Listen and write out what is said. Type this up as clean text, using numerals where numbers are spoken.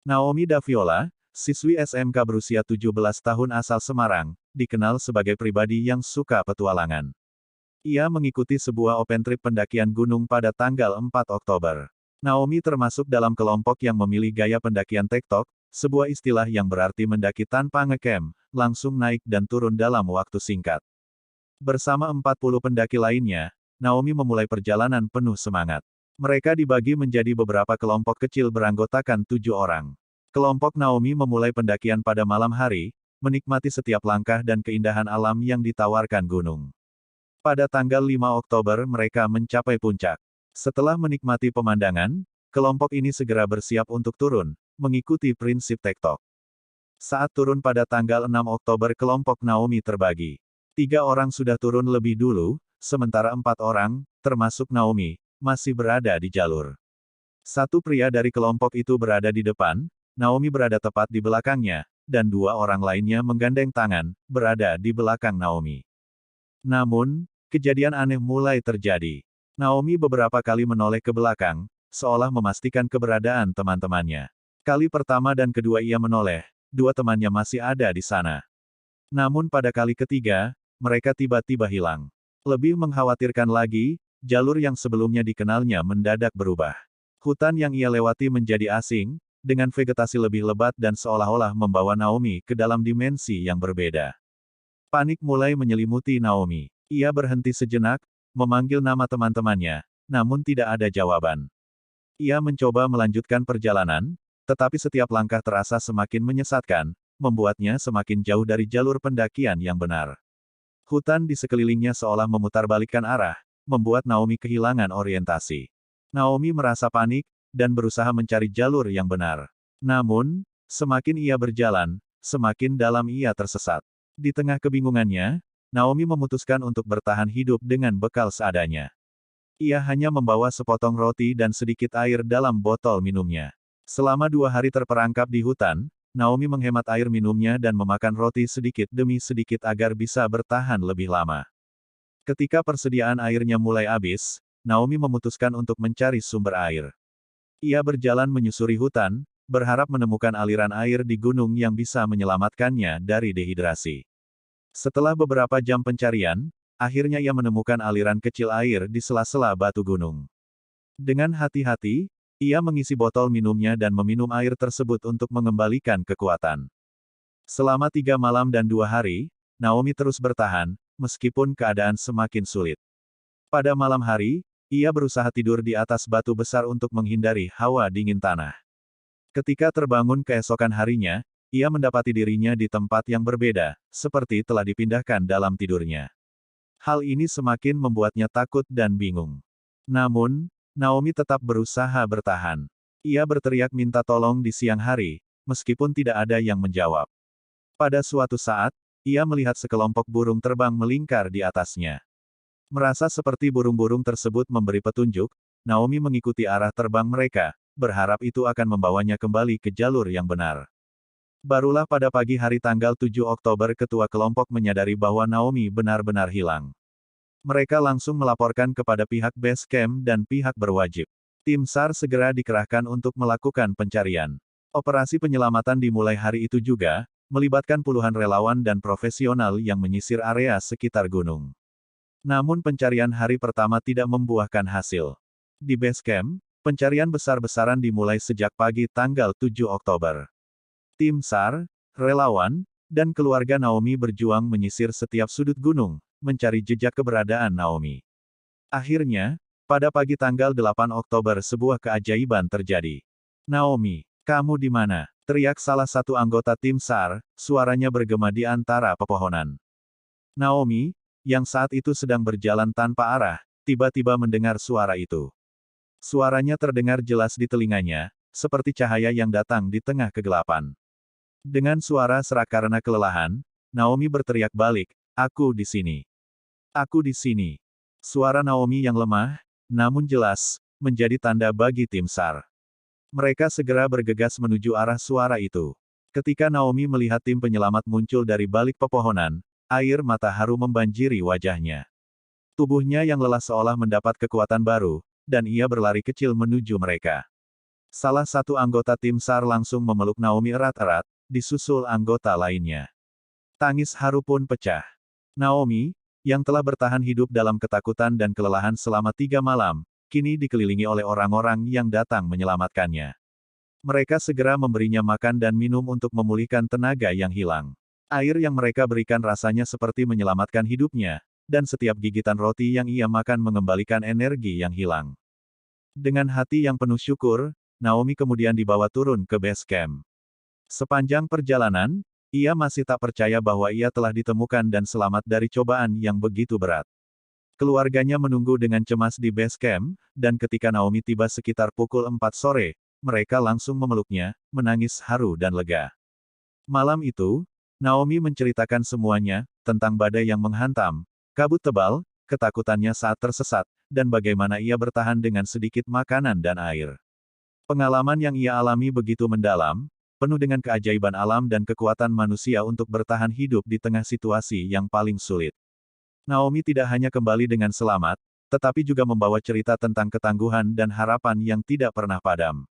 Naomi Daviola, siswi SMK berusia 17 tahun asal Semarang, dikenal sebagai pribadi yang suka petualangan. Ia mengikuti sebuah open trip pendakian gunung pada tanggal 4 Oktober. Naomi termasuk dalam kelompok yang memilih gaya pendakian tektok, sebuah istilah yang berarti mendaki tanpa ngecamp, langsung naik dan turun dalam waktu singkat. Bersama 40 pendaki lainnya, Naomi memulai perjalanan penuh semangat. Mereka dibagi menjadi beberapa kelompok kecil beranggotakan 7 orang. Kelompok Naomi memulai pendakian pada malam hari, menikmati setiap langkah dan keindahan alam yang ditawarkan gunung. Pada tanggal 5 Oktober mereka mencapai puncak. Setelah menikmati pemandangan, kelompok ini segera bersiap untuk turun, mengikuti prinsip tektok. Saat turun pada tanggal 6 Oktober kelompok Naomi terbagi. 3 orang sudah turun lebih dulu, sementara 4 orang, termasuk Naomi, masih berada di jalur. Satu pria dari kelompok itu berada di depan, Naomi berada tepat di belakangnya, dan 2 orang lainnya menggandeng tangan, berada di belakang Naomi. Namun, kejadian aneh mulai terjadi. Naomi beberapa kali menoleh ke belakang, seolah memastikan keberadaan teman-temannya. Kali pertama dan kedua ia menoleh, 2 temannya masih ada di sana. Namun pada kali ketiga, mereka tiba-tiba hilang. Lebih mengkhawatirkan lagi, jalur yang sebelumnya dikenalnya mendadak berubah. Hutan yang ia lewati menjadi asing, dengan vegetasi lebih lebat dan seolah-olah membawa Naomi ke dalam dimensi yang berbeda. Panik mulai menyelimuti Naomi. Ia berhenti sejenak, memanggil nama teman-temannya, namun tidak ada jawaban. Ia mencoba melanjutkan perjalanan, tetapi setiap langkah terasa semakin menyesatkan, membuatnya semakin jauh dari jalur pendakian yang benar. Hutan di sekelilingnya seolah memutarbalikkan arah, membuat Naomi kehilangan orientasi. Naomi merasa panik, dan berusaha mencari jalur yang benar. Namun, semakin ia berjalan, semakin dalam ia tersesat. Di tengah kebingungannya, Naomi memutuskan untuk bertahan hidup dengan bekal seadanya. Ia hanya membawa sepotong roti dan sedikit air dalam botol minumnya. Selama 2 hari terperangkap di hutan, Naomi menghemat air minumnya dan memakan roti sedikit demi sedikit agar bisa bertahan lebih lama. Ketika persediaan airnya mulai habis, Naomi memutuskan untuk mencari sumber air. Ia berjalan menyusuri hutan, berharap menemukan aliran air di gunung yang bisa menyelamatkannya dari dehidrasi. Setelah beberapa jam pencarian, akhirnya ia menemukan aliran kecil air di sela-sela batu gunung. Dengan hati-hati, ia mengisi botol minumnya dan meminum air tersebut untuk mengembalikan kekuatan. Selama 3 malam dan 2 hari, Naomi terus bertahan, meskipun keadaan semakin sulit. Pada malam hari, ia berusaha tidur di atas batu besar untuk menghindari hawa dingin tanah. Ketika terbangun keesokan harinya, ia mendapati dirinya di tempat yang berbeda, seperti telah dipindahkan dalam tidurnya. Hal ini semakin membuatnya takut dan bingung. Namun, Naomi tetap berusaha bertahan. Ia berteriak minta tolong di siang hari, meskipun tidak ada yang menjawab. Pada suatu saat, ia melihat sekelompok burung terbang melingkar di atasnya. Merasa seperti burung-burung tersebut memberi petunjuk, Naomi mengikuti arah terbang mereka, berharap itu akan membawanya kembali ke jalur yang benar. Barulah pada pagi hari tanggal 7 Oktober ketua kelompok menyadari bahwa Naomi benar-benar hilang. Mereka langsung melaporkan kepada pihak base camp dan pihak berwajib. Tim SAR segera dikerahkan untuk melakukan pencarian. Operasi penyelamatan dimulai hari itu juga, melibatkan puluhan relawan dan profesional yang menyisir area sekitar gunung. Namun pencarian hari pertama tidak membuahkan hasil. Di base camp, pencarian besar-besaran dimulai sejak pagi tanggal 7 Oktober. Tim SAR, relawan, dan keluarga Naomi berjuang menyisir setiap sudut gunung, mencari jejak keberadaan Naomi. Akhirnya, pada pagi tanggal 8 Oktober sebuah keajaiban terjadi. "Naomi, kamu di mana?" teriak salah satu anggota tim SAR, suaranya bergema di antara pepohonan. Naomi, yang saat itu sedang berjalan tanpa arah, tiba-tiba mendengar suara itu. Suaranya terdengar jelas di telinganya, seperti cahaya yang datang di tengah kegelapan. Dengan suara serak karena kelelahan, Naomi berteriak balik, "Aku di sini. Aku di sini." Suara Naomi yang lemah, namun jelas, menjadi tanda bagi tim SAR. Mereka segera bergegas menuju arah suara itu. Ketika Naomi melihat tim penyelamat muncul dari balik pepohonan, air mata haru membanjiri wajahnya. Tubuhnya yang lelah seolah mendapat kekuatan baru, dan ia berlari kecil menuju mereka. Salah satu anggota tim SAR langsung memeluk Naomi erat-erat, disusul anggota lainnya. Tangis haru pun pecah. Naomi, yang telah bertahan hidup dalam ketakutan dan kelelahan selama 3 malam, kini dikelilingi oleh orang-orang yang datang menyelamatkannya. Mereka segera memberinya makan dan minum untuk memulihkan tenaga yang hilang. Air yang mereka berikan rasanya seperti menyelamatkan hidupnya, dan setiap gigitan roti yang ia makan mengembalikan energi yang hilang. Dengan hati yang penuh syukur, Naomi kemudian dibawa turun ke base camp. Sepanjang perjalanan, ia masih tak percaya bahwa ia telah ditemukan dan selamat dari cobaan yang begitu berat. Keluarganya menunggu dengan cemas di base camp, dan ketika Naomi tiba sekitar pukul 4 sore, mereka langsung memeluknya, menangis haru dan lega. Malam itu, Naomi menceritakan semuanya, tentang badai yang menghantam, kabut tebal, ketakutannya saat tersesat, dan bagaimana ia bertahan dengan sedikit makanan dan air. Pengalaman yang ia alami begitu mendalam, penuh dengan keajaiban alam dan kekuatan manusia untuk bertahan hidup di tengah situasi yang paling sulit. Naomi tidak hanya kembali dengan selamat, tetapi juga membawa cerita tentang ketangguhan dan harapan yang tidak pernah padam.